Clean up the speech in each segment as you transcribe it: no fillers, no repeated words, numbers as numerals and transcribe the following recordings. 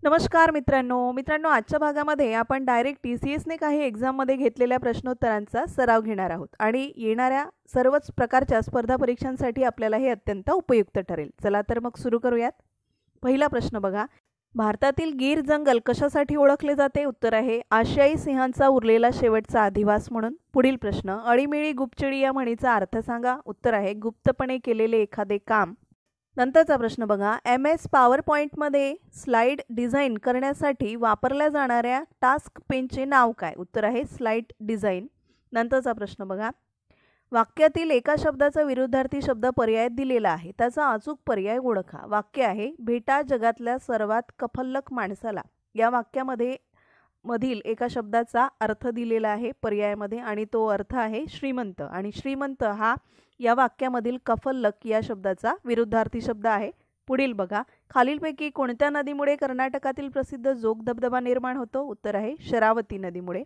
नमस्कार मित्रांनो आजच्या भागामध्ये आपण डायरेक्ट TCSने काही एक्झाममध्ये घेतलेल्या प्रश्नोत्तरांचा सराव घेणार आहोत आणि येणाऱ्या सर्वच प्रकारच्या स्पर्धा परीक्षांसाठी आपल्याला हे अत्यंत उपयुक्त ठरेल. चला तर मग सुरू करूयात. पहिला प्रश्न बघा. भारतातील गीर जंगल कशासाठी ओळखले जाते? उत्तर आहे आशियाई सिंहांचा उरलेला शेवटचा अधिवास म्हणून. पुढील प्रश्न. अळीमिळी गुपचिडी या म्हणीचा अर्थ सांगा. उत्तर आहे गुप्तपणे केलेले एखादे काम. नंतरचा प्रश्न बघा. MS पॉवरपॉईंटमध्ये स्लाइड डिझाईन करण्यासाठी वापरल्या जाणाऱ्या टास्क पेनचे नाव काय? उत्तर आहे स्लाइड डिझाईन. नंतरचा प्रश्न बघा. वाक्यातील एका शब्दाचा विरुद्धार्थी शब्द पर्यायात दिलेला आहे, त्याचा अचूक पर्याय ओळखा. वाक्य आहे भेटा जगातल्या सर्वात कफल्लक माणसाला. या वाक्यामध्ये मधील एका शब्दाचा अर्थ दिलेला आहे पर्यायामध्ये आणि तो अर्थ आहे श्रीमंत. आणि श्रीमंत हा या वाक्यामधील कफल्लक या शब्दाचा विरुद्धार्थी शब्द आहे. पुढील बघा. खालीलपैकी कोणत्या नदीमुळे कर्नाटकातील प्रसिद्ध जोग धबधबा निर्माण होतो? उत्तर आहे शरावती नदीमुळे.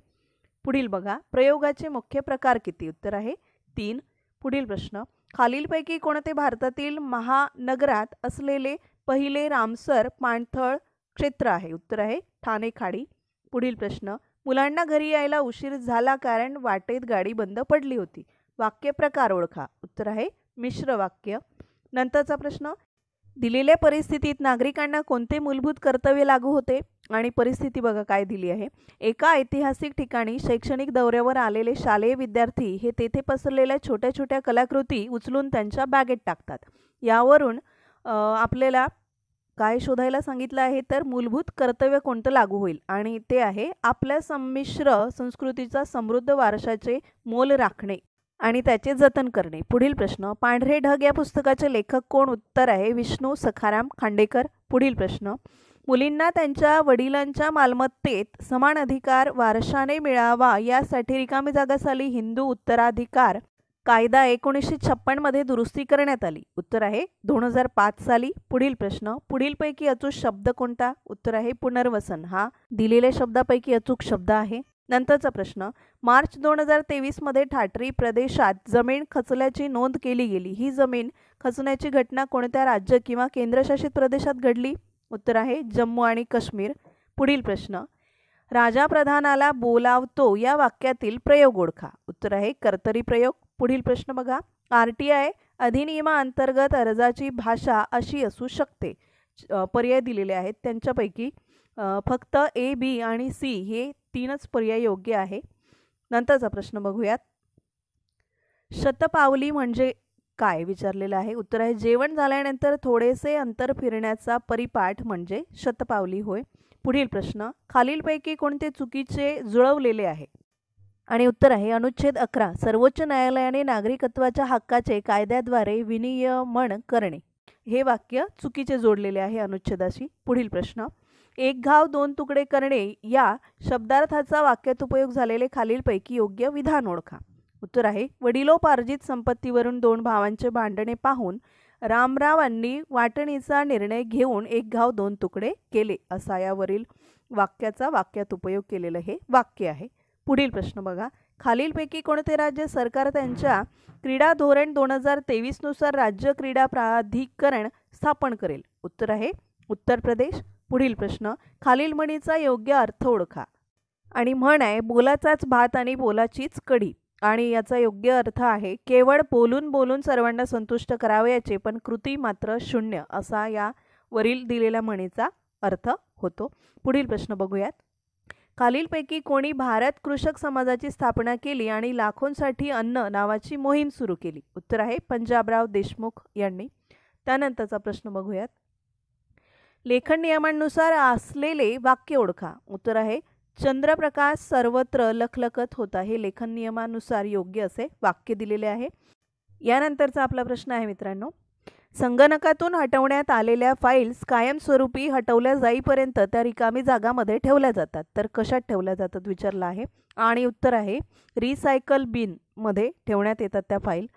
पुढील बघा. प्रयोगाचे मुख्य प्रकार किती? उत्तर आहे 3. पुढील प्रश्न. खालीलपैकी कोणते भारतातील महानगरात असलेले पहिले रामसर पाणथळ क्षेत्र आहे? उत्तर आहे ठाणे खाडी. पुढील प्रश्न. मुलांना घरी यायला उशीर झाला कारण वाटेत गाडी बंद पडली होती. वाक्य प्रकार ओळखा. उत्तर आहे मिश्र वाक्य. नंतरचा प्रश्न. दिलेल्या परिस्थितीत नागरिकांना कोणते मूलभूत कर्तव्य लागू होते? आणि परिस्थिती बघा काय दिली आहे. एका ऐतिहासिक ठिकाणी शैक्षणिक दौऱ्यावर आलेले शालेय विद्यार्थी हे तेथे पसरलेल्या छोट्या छोट्या कलाकृती उचलून त्यांच्या बॅगेत टाकतात. यावरून आपल्याला काय शोधायला सांगितलं आहे तर मूलभूत कर्तव्य कोणतं लागू होईल आणि ते आहे आपल्या संमिश्र संस्कृतीचा समृद्ध वारशाचे मोल राखणे आणि त्याचे जतन करणे. पुढील प्रश्न. पांढरे ढग या पुस्तकाचे लेखक कोण? उत्तर आहे विष्णू सखाराम खांडेकर. पुढील प्रश्न. मुलींना त्यांच्या वडिलांच्या मालमत्तेत समान अधिकार वारशाने मिळावा यासाठी रिकामी जागा साली हिंदू उत्तराधिकार कायदा 1956 मध्ये दुरुस्ती करण्यात आली. उत्तर आहे 2005 साली. पुढील प्रश्न. पुढीलपैकी अचूक शब्द कोणता? उत्तर आहे पुनर्वसन. हा दिलेल्या शब्दापैकी अचूक शब्द आहे. नंतरचा प्रश्न. मार्च 2023 मध्ये ठाटरी प्रदेशात जमीन खचल्याची नोंद केली गेली. ही जमीन खचण्याची घटना कोणत्या राज्य किंवा केंद्रशासित प्रदेशात घडली? उत्तर आहे जम्मू आणि काश्मीर. पुढील प्रश्न. राजा प्रधानाला बोलावतो या वाक्यातील प्रयोग ओळखा. उत्तर आहे कर्तरी प्रयोग. पुढील प्रश्न बघा. RTI अधिनियमाअंतर्गत अर्जाची भाषा अशी असू शकते. पर्याय दिलेले आहेत त्यांच्यापैकी फक्त A, B आणि C हे 3च पर्याय योग्य आहे. नंतरचा प्रश्न बघूयात. शतपावली म्हणजे काय विचारलेलं आहे. उत्तर आहे जेवण झाल्यानंतर थोडेसे अंतर फिरण्याचा परिपाठ म्हणजे शतपावली होय. पुढील प्रश्न. खालीलपैकी कोणते चुकीचे जुळवलेले आहे? आणि उत्तर आहे अनुच्छेद 11. सर्वोच्च न्यायालयाने नागरिकत्वाच्या हक्काचे कायद्याद्वारे विनियमन करणे. हे वाक्य चुकीचे जोडलेले आहे अनुच्छेदाशी. पुढील प्रश्न. एक घाव दोन तुकडे करणे या शब्दार्थाचा वाक्यात उपयोग झालेले खालीलपैकी योग्य विधान ओळखा. उत्तर आहे वडिलोपार्जित संपत्तीवरून 2 भावांचे भांडणे पाहून रामरावांनी वाटणीचा निर्णय घेऊन एक घाव दोन तुकडे केले असा यावरील वाक्याचा वाक्यात उपयोग केलेलं हे वाक्य आहे. पुढील प्रश्न बघा. खालीलपैकी कोणते राज्य सरकार त्यांच्या क्रीडा धोरण 2023 नुसार राज्य क्रीडा प्राधिकरण स्थापन करेल? उत्तर आहे उत्तर प्रदेश. पुढील प्रश्न. खालील म्हणीचा योग्य अर्थ ओळखा. आणि म्हण आहे बोलाचाच भात आणि बोलाचीच कढी. आणि याचा योग्य अर्थ आहे केवळ बोलून बोलून सर्वांना संतुष्ट करावयाचे पण कृती मात्र शून्य असा या वरील दिलेल्या म्हणीचा अर्थ होतो. पुढील प्रश्न बघूयात. खालीलपैकी कोणी भारत कृषक समाजाची स्थापना केली आणि लाखोंसाठी अन्न नावाची मोहीम सुरू केली? उत्तर आहे पंजाबराव देशमुख यांनी. त्यानंतरचा प्रश्न बघूयात. लेखन नियमांनुसार असलेले वाक्य ओळखा. उत्तर आहे चंद्रप्रकाश सर्वत्र लखलखत होता. हे लेखन नियमानुसार योग्य असे वाक्य दिलेले आहे. यानंतरचा आपला प्रश्न आहे मित्रांनो. संगणकातून हटवण्यात आलेल्या फाईल्स कायमस्वरूपी हटवल्या जाईपर्यंत त्या रिकामी जागामध्ये ठेवल्या जातात. तर कशात ठेवल्या जातात विचारलं आहे. आणि उत्तर आहे रिसायकल बिन मध्ये ठेवण्यात येतात त्या फाईल.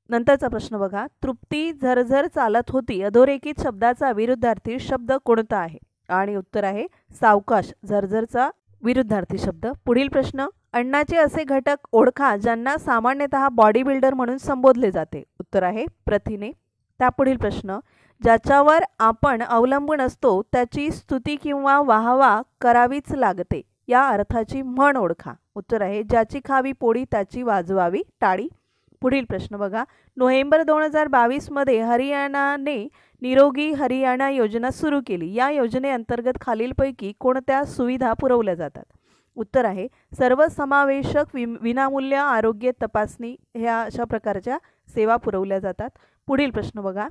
नंतरचा प्रश्न बघा. तृप्ती झरझर चालत होती अधोरेखित शब्दाचा विरुद्धार्थी शब्द कोणता आहे? आणि उत्तर आहे सावकाश. झरझरचा विरुद्धार्थी शब्द. पुढील प्रश्न. अन्नाचे असे घटक ओळखा ज्यांना सामान्यतः बॉडी बिल्डर म्हणून संबोधले जाते. उत्तर आहे प्रथिने. त्यापुढील प्रश्न. ज्याच्यावर आपण अवलंबून असतो त्याची स्तुती किंवा वाहवा करावीच लागते या अर्थाची म्हण ओळखा. उत्तर आहे ज्याची खावी पोळी त्याची वाजवावी टाळी. पुढील प्रश्न बघा. नोव्हेंबर 2022 मध्ये हरियाणाने निरोगी हरियाणा योजना सुरू केली. या योजनेअंतर्गत खालीलपैकी कोणत्या सुविधा पुरवल्या जातात? उत्तर आहे सर्वसमावेशक विनामूल्य आरोग्य तपासणी ह्या अशा प्रकारच्या सेवा पुरवल्या जातात. पुढील प्रश्न बघा.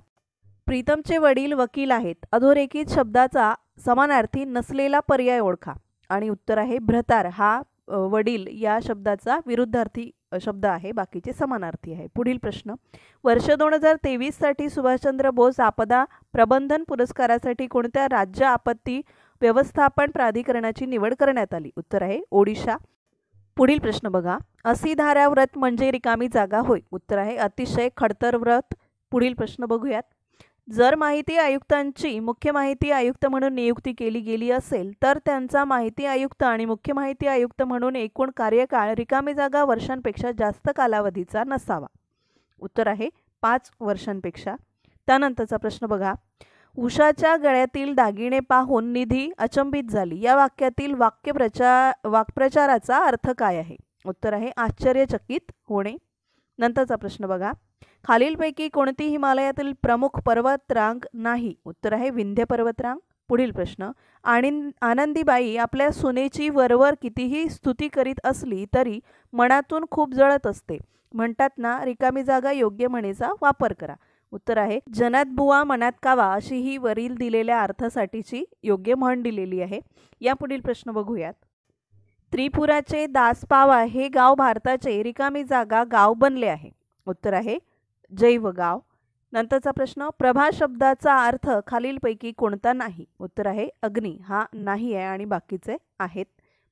प्रीतमचे वडील वकील आहेत. अधोरेखित शब्दाचा समानार्थी नसलेला पर्याय ओळखा. आणि उत्तर आहे भ्रतार हा वडील या शब्दाचा विरुद्धार्थी शब्द आहे, बाकीचे समानार्थी आहे. पुढील प्रश्न. वर्ष 2023 साठी सुभाषचंद्र बोस आपदा प्रबंधन पुरस्कारासाठी कोणत्या राज्य आपत्ती व्यवस्थापन प्राधिकरणाची निवड करण्यात आली? उत्तर आहे ओडिशा. पुढील प्रश्न बघा. असीधारा व्रत म्हणजे रिकामी जागा होय. उत्तर आहे अतिशय खडतर व्रत. पुढील प्रश्न बघूयात. जर माहिती आयुक्तांची मुख्य माहिती आयुक्त म्हणून नियुक्ती केली गेली असेल तर त्यांचा माहिती आयुक्त आणि मुख्य माहिती आयुक्त म्हणून एकूण कार्यकाळ रिकामी जागा वर्षांपेक्षा जास्त कालावधीचा नसावा. उत्तर आहे 5 वर्षांपेक्षा. त्यानंतरचा प्रश्न बघा. उषाच्या गळ्यातील दागिने पाहून निधी अचंबित झाली. या वाक्यातील वाक्प्रचाराचा अर्थ काय आहे? उत्तर आहे आश्चर्यचकित होणे. नंतरचा प्रश्न बघा. खालीलपैकी कोणती हिमालयातील प्रमुख पर्वतरांग नाही? उत्तर आहे विंध्य पर्वतरांग. पुढील प्रश्न. आनंदीबाई आपल्या सुनेची वरवर कितीही स्तुती करीत असली तरी मनातून खूप जळत असते. म्हणतात ना रिकामी जागा योग्य म्हणीचा वापर करा. उत्तर आहे जनात बुवा मनात कावा अशी ही वरील दिलेल्या अर्थासाठीची योग्य म्हण दिलेली आहे. या पुढील प्रश्न बघूयात. त्रिपुराचे दासपावा हे गाव भारताचे रिकामी जागा गाव बनले आहे. उत्तर आहे जैवगाव. नंतरचा प्रश्न. प्रभा शब्दाचा अर्थ खालीलपैकी कोणता नाही? उत्तर आहे अग्नी हा नाही आहे आणि बाकीचे आहेत.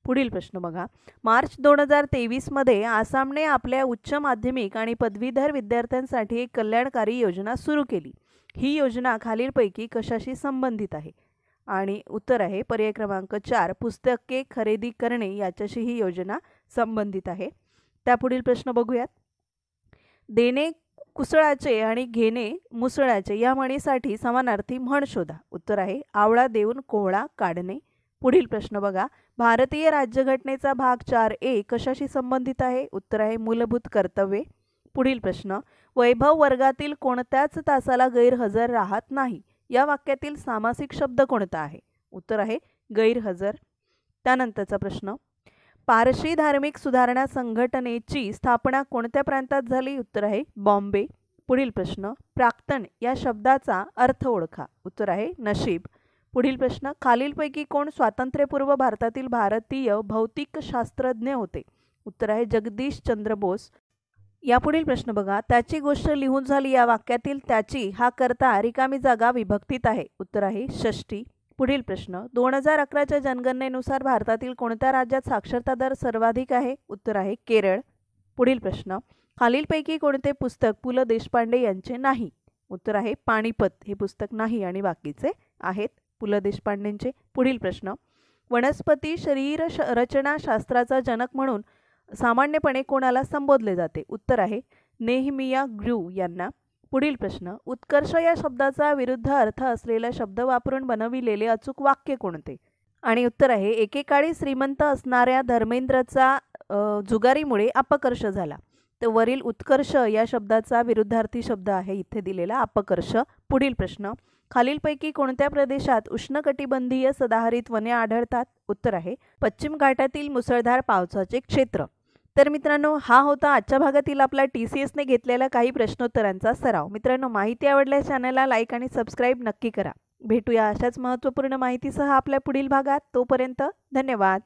पुढील प्रश्न बघा. मार्च 2023 मध्ये आसामने आपल्या उच्च माध्यमिक आणि पदवीधर विद्यार्थ्यांसाठी एक कल्याणकारी योजना सुरू केली. ही योजना खालीलपैकी कशाशी संबंधित आहे? आणि उत्तर आहे पर्याय क्रमांक 4 पुस्तके खरेदी करणे याच्याशी ही योजना संबंधित आहे. त्यापुढील प्रश्न बघूयात. देणे कुसळाचे आणि घेणे मुसळाचे या म्हणीसाठी समानार्थी म्हण शोधा. उत्तर आहे आवळा देऊन कोहळा काढणे. पुढील प्रश्न बघा. भारतीय राज्यघटनेचा भाग 4A कशाशी संबंधित आहे? उत्तर आहे मूलभूत कर्तव्ये. पुढील प्रश्न. वैभव वर्गातील कोणत्याच तासाला गैरहजर राहत नाही. या वाक्यातील सामासिक शब्द कोणता आहे? उत्तर आहे गैरहजर. त्यानंतरचा प्रश्न. पारशी धार्मिक सुधारणा संघटनेची स्थापना कोणत्या प्रांतात झाली? उत्तर आहे बॉम्बे. पुढील प्रश्न. प्राक्तन या शब्दाचा अर्थ ओळखा. उत्तर आहे नशीब. पुढील प्रश्न. खालीलपैकी कोण स्वातंत्र्यपूर्व भारतातील भारतीय भौतिक शास्त्रज्ञ होते? उत्तर आहे जगदीश चंद्र बोस. या पुढील प्रश्न बघा. त्याची गोष्ट लिहून झाली या वाक्यातील त्याची हा करता रिकामी जागा विभक्तीत आहे. उत्तर आहे षष्ठी. पुढील प्रश्न. 2011च्या जनगणनेनुसार भारतातील कोणत्या राज्यात साक्षरता दर सर्वाधिक आहे? उत्तर आहे केरळ. पुढील प्रश्न. खालीलपैकी कोणते पुस्तक पु ल देशपांडे यांचे नाही? उत्तर आहे पानिपत हे पुस्तक नाही आणि बाकीचे आहेत पु ल देशपांडेंचे. पुढील प्रश्न. वनस्पती शरीर रचना शास्त्राचा जनक म्हणून सामान्यपणे कोणाला संबोधले जाते? उत्तर आहे नेहमिया ग्रू यांना. पुढील प्रश्न. उत्कर्ष या शब्दाचा विरुद्ध अर्थ असलेला शब्द वापरून बनविलेले अचूक वाक्य कोणते? आणि उत्तर आहे एकेकाळी श्रीमंत असणाऱ्या धर्मेंद्रचा जुगारीमुळे अपकर्ष झाला. तर वरील उत्कर्ष या शब्दाचा विरुद्धार्थी शब्द आहे इथे दिलेला अपकर्ष. पुढील प्रश्न. खालीलपैकी कोणत्या प्रदेशात उष्णकटिबंधीय सदाहरित वने आढळतात? उत्तर आहे पश्चिम घाटातील मुसळधार पावसाचे क्षेत्र. तर मित्रांनो हा होता आजच्या भागातील आपला TCSने घेतलेला काही प्रश्नोत्तरांचा सराव. मित्रांनो माहिती आवडल्यास चॅनलला लाईक आणि सबस्क्राईब नक्की करा. भेटूया अशाच महत्त्वपूर्ण माहितीसह आपल्या पुढील भागात. तोपर्यंत धन्यवाद.